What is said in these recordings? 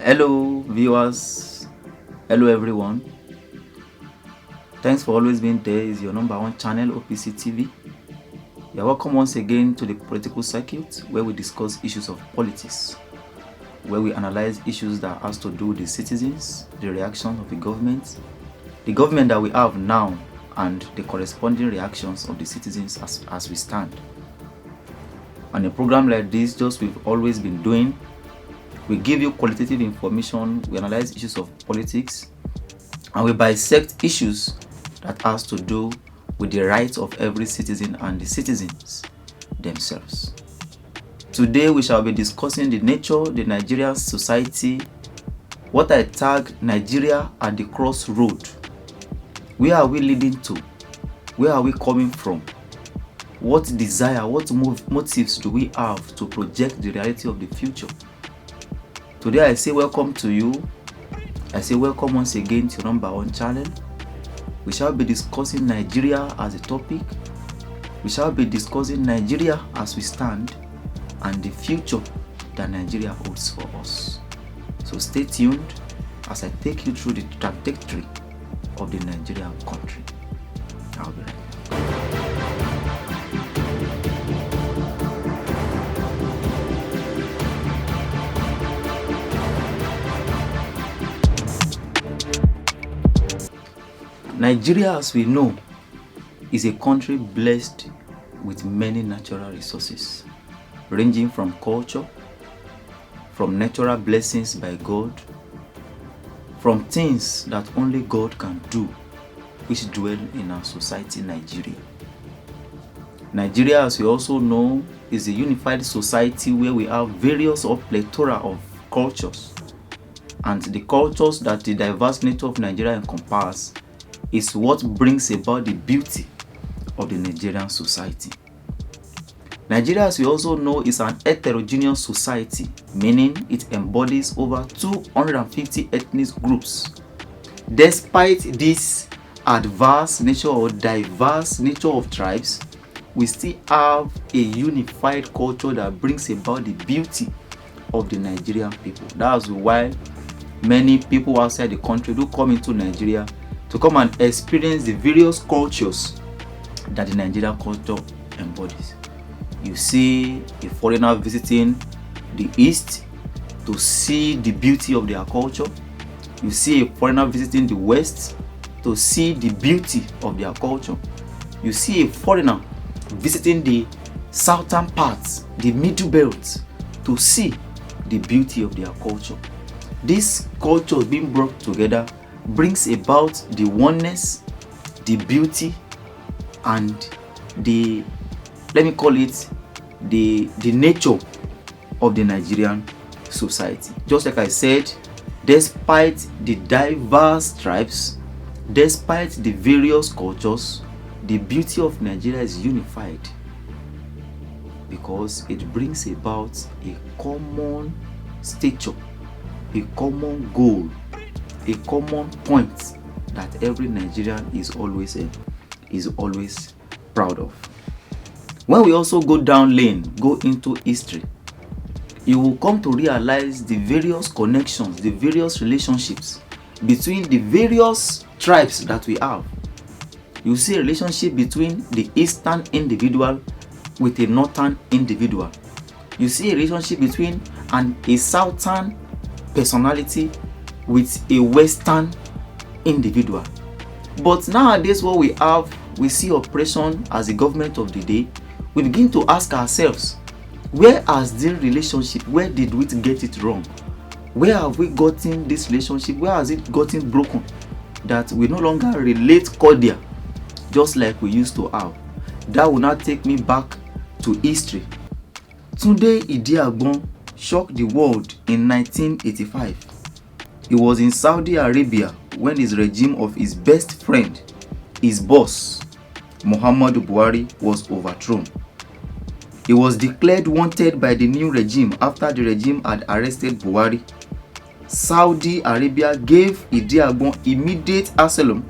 Hello, viewers. Hello, everyone. Thanks for always being there. Is your number one channel, OPC TV. You're welcome once again to the political circuit, where we discuss issues of politics, where we analyze issues that has to do with the citizens, the reaction of the government that we have now, and the corresponding reactions of the citizens as we stand. On a program like this, just we've always been doing, we give you qualitative information, we analyze issues of politics, and we bisect issues that has to do with the rights of every citizen and the citizens themselves. Today we shall be discussing the nature, the Nigerian society, what I tag Nigeria at the crossroad. Where are we leading to? Where are we coming from? What desire, what motives do we have to project the reality of the future? Today I say welcome to you. I say welcome once again to your number one channel. We shall be discussing Nigeria as a topic. We shall be discussing Nigeria as we stand and the future that Nigeria holds for us. So stay tuned as I take you through the trajectory of the Nigerian country. I'll be right back. Nigeria, as we know, is a country blessed with many natural resources, ranging from culture, from natural blessings by God, from things that only God can do, which dwell in our society, Nigeria. Nigeria, as we also know, is a unified society where we have various or plethora of cultures, and the cultures that the diverse nature of Nigeria encompass is what brings about the beauty of the Nigerian society. Nigeria, as we also know, is an heterogeneous society, meaning it embodies over 250 ethnic groups. Despite this adverse nature or diverse nature of tribes, we still have a unified culture that brings about the beauty of the Nigerian people. That's why many people outside the country do come into Nigeria to come and experience the various cultures that the Nigerian culture embodies. You see a foreigner visiting the East to see the beauty of their culture. You see a foreigner visiting the West to see the beauty of their culture. You see a foreigner visiting the southern parts, the middle belt, to see the beauty of their culture. These cultures being brought together brings about the oneness, the beauty, and the, let me call it, the nature of the Nigerian society. Just like I said, despite the diverse tribes, despite the various cultures, the beauty of Nigeria is unified because it brings about a common stature, a common goal, a common point that every Nigerian is always proud of. When we also go down lane, go into history, you will come to realize the various connections, the various relationships between the various tribes that we have. You see a relationship between the eastern individual with a northern individual. You see a relationship between a southern personality with a western individual. But nowadays what we see oppression as the government of the day. We begin to ask ourselves, where has the relationship, where did we get it wrong? Where have we gotten this relationship, where has it gotten broken that we no longer relate cordial just like we used to have? That will now take me back to history. Tunde Idiagbon shocked the world in 1985. He was in Saudi Arabia when his regime of his best friend, his boss, Muhammadu Buhari, was overthrown. He was declared wanted by the new regime after the regime had arrested Buhari. Saudi Arabia gave Idiagbon immediate asylum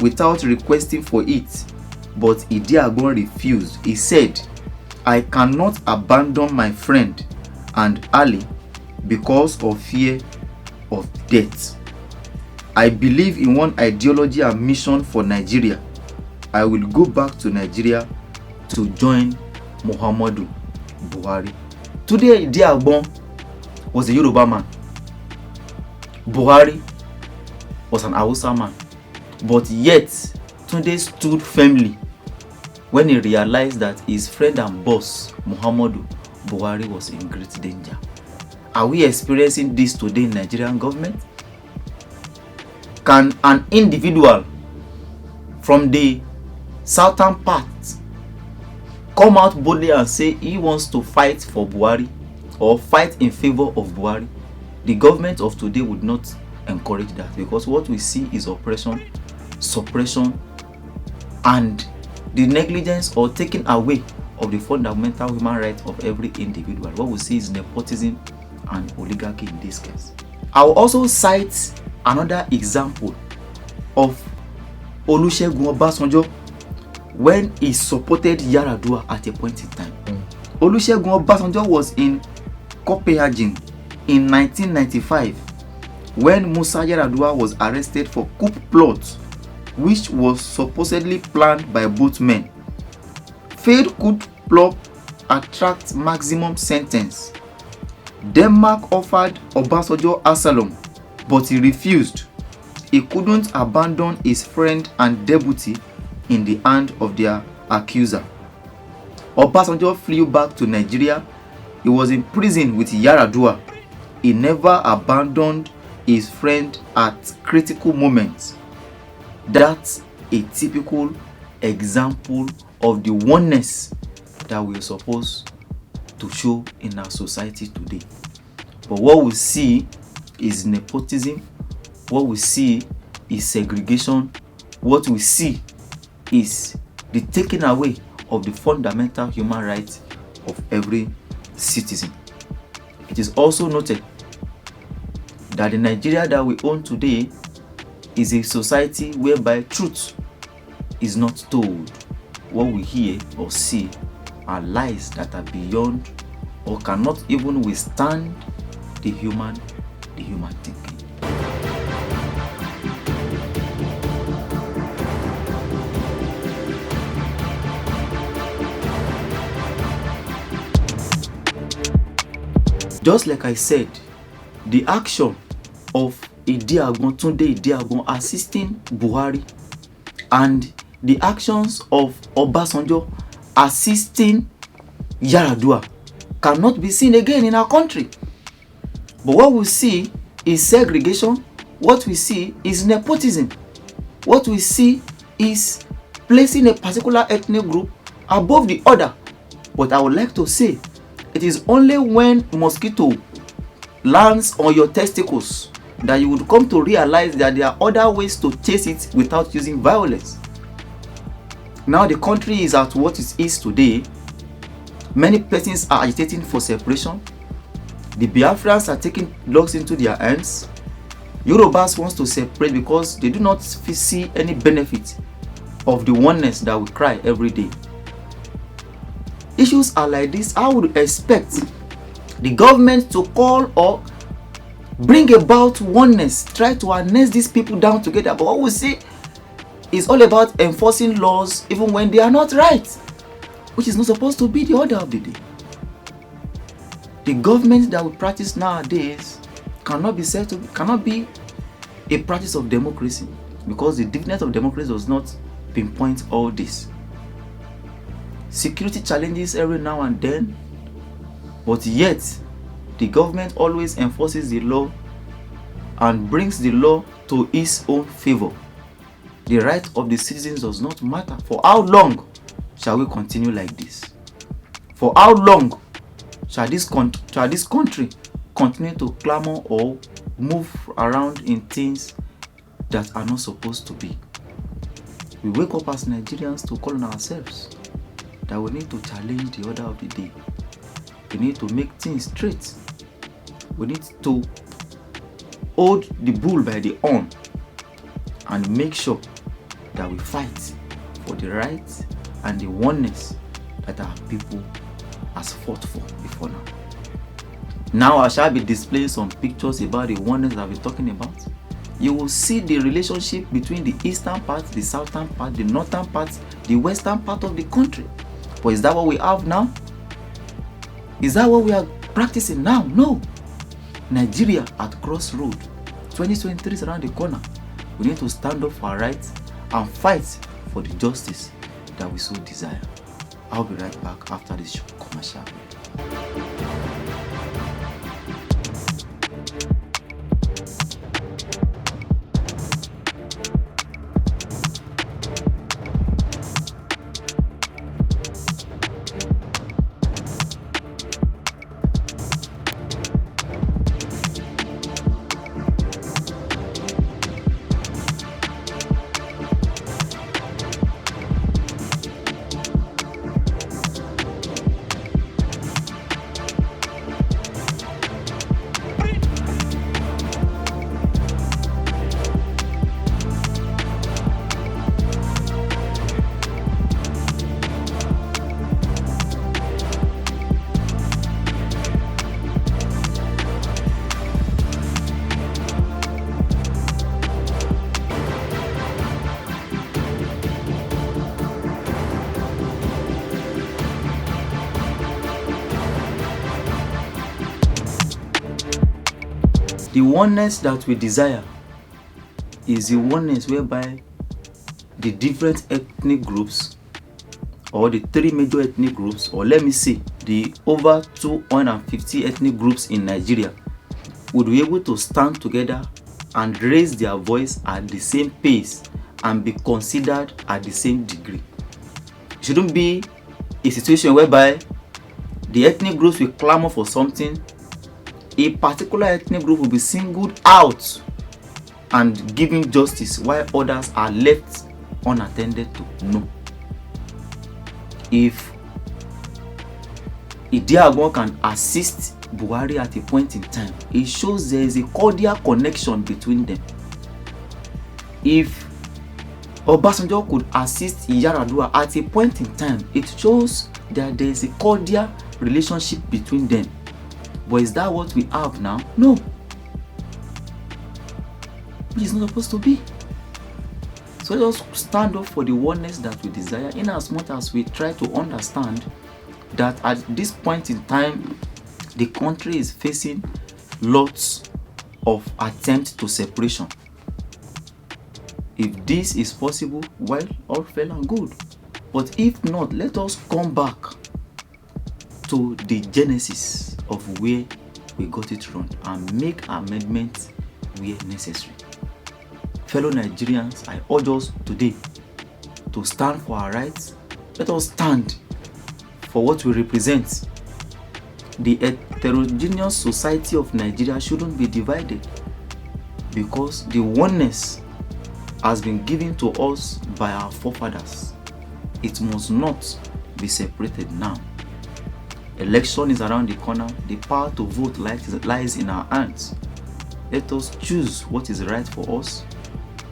without requesting for it, but Idiagbon refused. He said, "I cannot abandon my friend and ally because of fear of death. I believe in one ideology and mission for Nigeria. I will go back to Nigeria to join Muhammadu Buhari. Today, Idi Agbon was a Yoruba man. Buhari was an Hausa man. But yet, Tunde stood firmly when he realized that his friend and boss, Muhammadu Buhari, was in great danger. Are we experiencing this today in Nigerian government? Can an individual from the southern part come out boldly and say he wants to fight for Buhari or fight in favor of Buhari? The government of today would not encourage that, because what we see is oppression, suppression, and the negligence or taking away of the fundamental human rights of every individual. What we see is nepotism and oligarchy in this case. I will also cite another example of Olusegun Obasanjo when he supported Yar'Adua at a point in time. Olusegun Obasanjo was in Copenhagen in 1995 when Musa Yar'Adua was arrested for coup plot, which was supposedly planned by both men. Failed coup plot attracts maximum sentence. Denmark offered Obasanjo asylum, but he refused. He couldn't abandon his friend and deputy in the hand of their accuser. Obasanjo flew back to Nigeria. He was in prison with Yar'Adua. He never abandoned his friend at critical moments. That's a typical example of the oneness that we are supposed to show in our society today. But what we see is nepotism. What we see is segregation. What we see is the taking away of the fundamental human rights of every citizen. It is also noted that the Nigeria that we own today is a society whereby truth is not told. What we hear or see are lies that are beyond or cannot even withstand the human thinking. Just like I said, the action of Tunde Idi Agbon assisting Buhari and the actions of Obasanjo assisting Yar'Adua cannot be seen again in our country. But what we see is segregation. What we see is nepotism. What we see is placing a particular ethnic group above the other. But I would like to say, it is only when mosquito lands on your testicles that you would come to realize that there are other ways to chase it without using violence. Now the country is at what it is today. Many persons are agitating for separation. The Biafrans are taking laws into their hands. Yorubas want to separate because they do not see any benefit of the oneness that we cry every day. Issues are like this. I would expect the government to call or bring about oneness, try to harness these people down together. But what we see is all about enforcing laws even when they are not right, which is not supposed to be the order of the day. The government that we practice nowadays cannot be a practice of democracy, because the definition of democracy does not pinpoint all this. Security challenges every now and then, but yet the government always enforces the law and brings the law to its own favor. The right of the citizens does not matter. For how long shall we continue like this? For how long shall this country continue to clamor or move around in things that are not supposed to be? We wake up as Nigerians to call on ourselves that we need to challenge the order of the day. We need to make things straight. We need to hold the bull by the horn and make sure that we fight for the rights and the oneness that our people has fought for before now. Now I shall be displaying some pictures about the oneness that we're talking about. You will see the relationship between the eastern part, the southern part, the northern part, the western part of the country. But is that what we have now? Is that what we are practicing now? No. Nigeria at crossroad. 2023 is around the corner. We need to stand up for our rights and fight for the justice that we so desire. I'll be right back after this short commercial break. The oneness that we desire is the oneness whereby the different ethnic groups, or the three major ethnic groups, or let me say the over 250 ethnic groups in Nigeria, would be able to stand together and raise their voice at the same pace and be considered at the same degree. It shouldn't be a situation whereby the ethnic groups will clamor for something, a particular ethnic group will be singled out and given justice while others are left unattended to. No. If Idiagbon can assist Buhari at a point in time, it shows there is a cordial connection between them. If Obasanjo could assist Yaradua at a point in time, it shows that there is a cordial relationship between them. But is that what we have now? No. It is not supposed to be. So let us stand up for the oneness that we desire, in as much as we try to understand that at this point in time, the country is facing lots of attempts to separation. If this is possible, well, all well and good. But if not, let us come back to the genesis of where we got it wrong and make amendments where necessary. Fellow Nigerians, I urge us today to stand for our rights. Let us stand for what we represent. The heterogeneous society of Nigeria shouldn't be divided, because the oneness has been given to us by our forefathers. It must not be separated now. Election is around the corner. The power to vote lies in our hands. Let us choose what is right for us.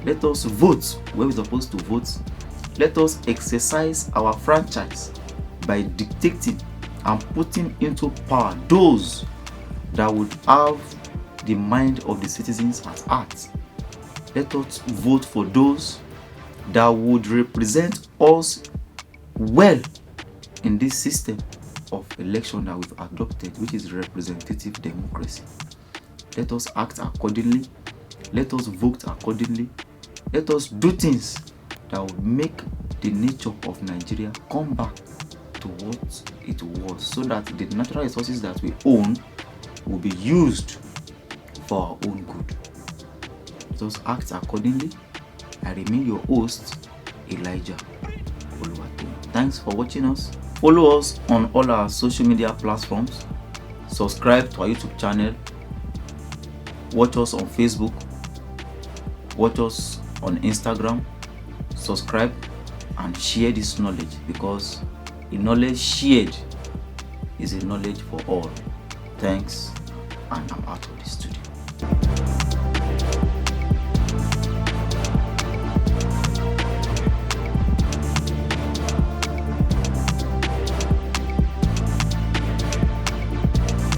Let us vote where we're supposed to vote. Let us exercise our franchise by dictating and putting into power those that would have the mind of the citizens at heart. Let us vote for those that would represent us well in this system of election that we've adopted, which is representative democracy. Let us act accordingly. Let us vote accordingly. Let us do things that will make the nature of Nigeria come back to what it was, so that the natural resources that we own will be used for our own good. Let us act accordingly. I remain your host, Elijah Oluwatoyin. Thanks for watching us. Follow us on all our social media platforms. Subscribe to our YouTube channel. Watch us on Facebook. Watch us on Instagram. Subscribe and share this knowledge, because a knowledge shared is a knowledge for all. Thanks, and I'm out of the studio.